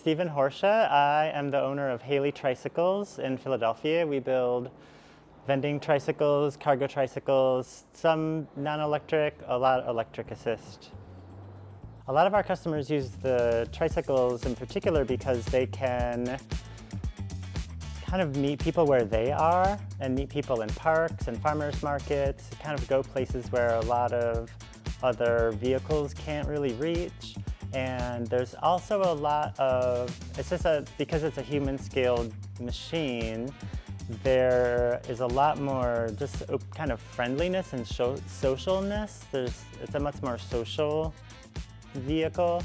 Stephen Horsha. I am the owner of Haley Tricycles in Philadelphia. We build vending tricycles, cargo tricycles, some non-electric, a lot electric assist. A lot of our customers use the tricycles in particular because they can kind of meet people where they are and meet people in parks and farmers markets, kind of go places where a lot of other vehicles can't really reach. And there's also a lot of, because it's a human scaled machine, there is a lot more just kind of friendliness and socialness. It's a much more social vehicle.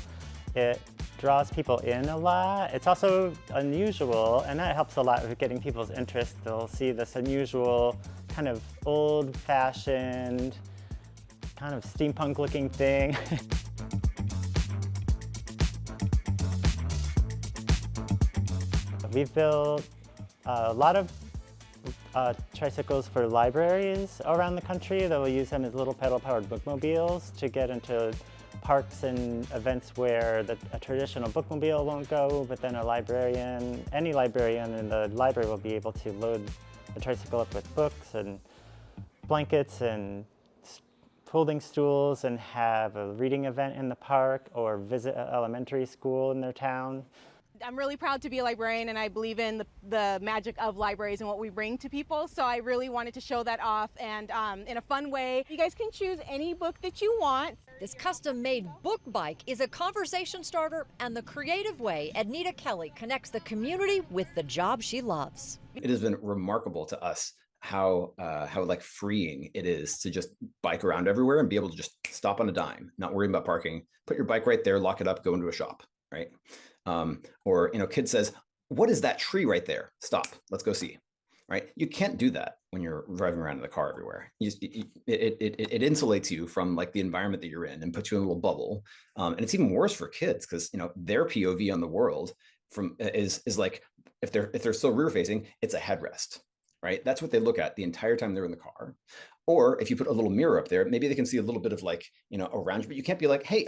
It draws people in a lot. It's also unusual, and that helps a lot with getting people's interest. They'll see this unusual, kind of old-fashioned, kind of steampunk-looking thing. We've built a lot of tricycles for libraries around the country that will use them as little pedal-powered bookmobiles to get into parks and events where a traditional bookmobile won't go, but then any librarian in the library will be able to load a tricycle up with books and blankets and folding stools and have a reading event in the park or visit an elementary school in their town. I'm really proud to be a librarian, and I believe in the magic of libraries and what we bring to people, so I really wanted to show that off and in a fun way. You guys can choose any book that you want. This custom-made book bike is a conversation starter and the creative way Ednita Kelly connects the community with the job she loves. It has been remarkable to us how like freeing it is to just bike around everywhere and be able to just stop on a dime, not worrying about parking, put your bike right there, lock it up, go into a shop, right? Or, kid says, what is that tree right there? Stop, let's go see, right? You can't do that when you're driving around in the car everywhere. It insulates you from like the environment that you're in and puts you in a little bubble. And it's even worse for kids because, their POV on the world is like, if they're still rear facing, it's a headrest, right? That's what they look at the entire time they're in the car. Or if you put a little mirror up there, maybe they can see a little bit of like, around you, but you can't be like, hey,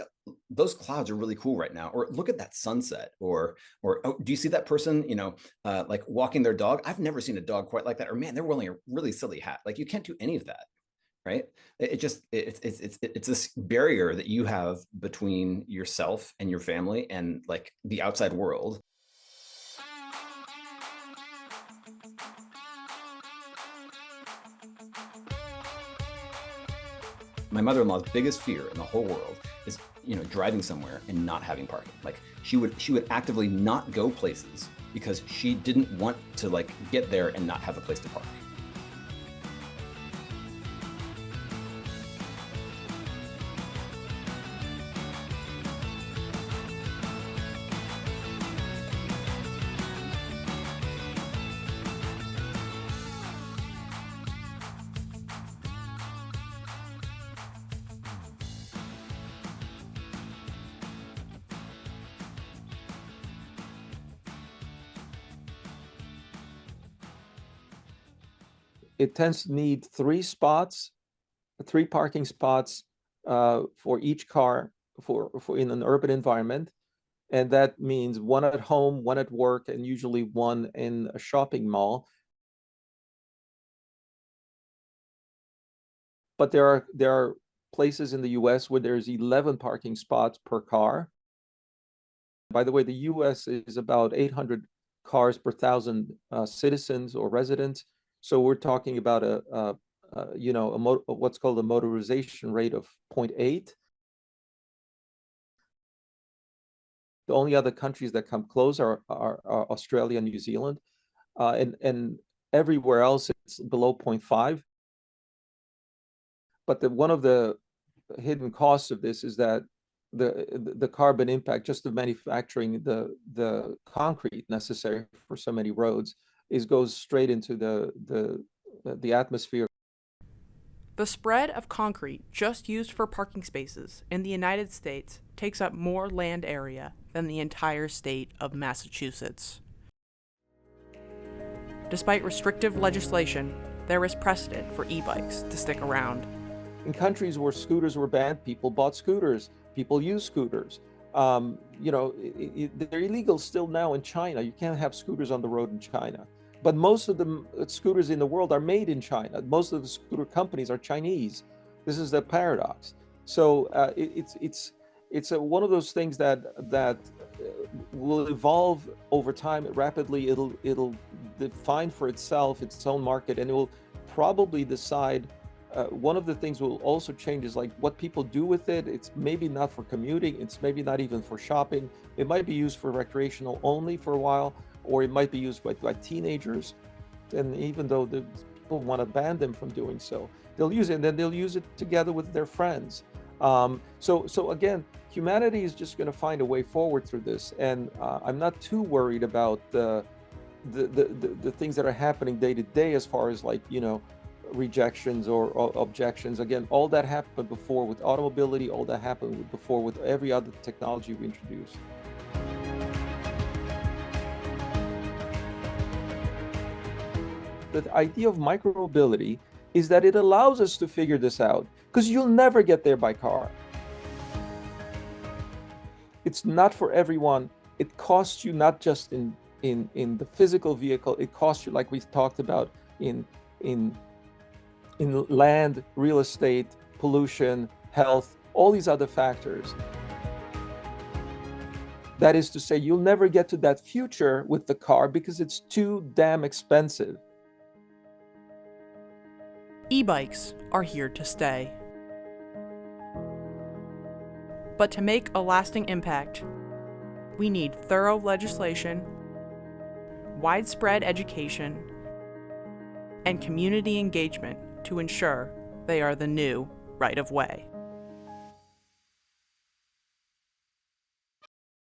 those clouds are really cool right now. Or look at that sunset. Or oh, do you see that person, like walking their dog? I've never seen a dog quite like that. Or man, they're wearing a really silly hat. Like you can't do any of that, right? It's this barrier that you have between yourself and your family and like the outside world. My mother-in-law's biggest fear in the whole world is, driving somewhere and not having parking. Like she would actively not go places because she didn't want to like get there and not have a place to park. It tends to need three parking spots for each car for in an urban environment. And that means one at home, one at work, and usually one in a shopping mall. But there are places in the US where there's 11 parking spots per car. By the way, the US is about 800 cars per 1,000 citizens or residents. So we're talking about what's called a motorization rate of 0.8. The only other countries that come close are Australia and New Zealand, and everywhere else it's below 0.5. But one of the hidden costs of this is that the carbon impact, just of manufacturing the concrete necessary for so many roads, goes straight into the atmosphere. The spread of concrete just used for parking spaces in the United States takes up more land area than the entire state of Massachusetts. Despite restrictive legislation, there is precedent for e-bikes to stick around. In countries where scooters were banned, people bought scooters, people use scooters. They're illegal still now in China. You can't have scooters on the road in China. But most of the scooters in the world are made in China. Most of the scooter companies are Chinese. This is the paradox. So it's one of those things that will evolve over time rapidly. It'll define for itself its own market, and it will probably decide. One of the things will also change is like what people do with it. It's maybe not for commuting. It's maybe not even for shopping. It might be used for recreational only for a while, or it might be used by teenagers. And even though the people want to ban them from doing so, they'll use it, and then they'll use it together with their friends. So again, humanity is just going to find a way forward through this, and I'm not too worried about the things that are happening day to day as far as rejections or objections. Again, all that happened before with automobility, all that happened before with every other technology we introduced. The idea of micromobility is that it allows us to figure this out, because you'll never get there by car. It's not for everyone. It costs you not just in the physical vehicle, it costs you, like we talked about, in land, real estate, pollution, health, all these other factors. That is to say, you'll never get to that future with the car because it's too damn expensive. E-bikes are here to stay. But to make a lasting impact, we need thorough legislation, widespread education, and community engagement to ensure they are the new right of way.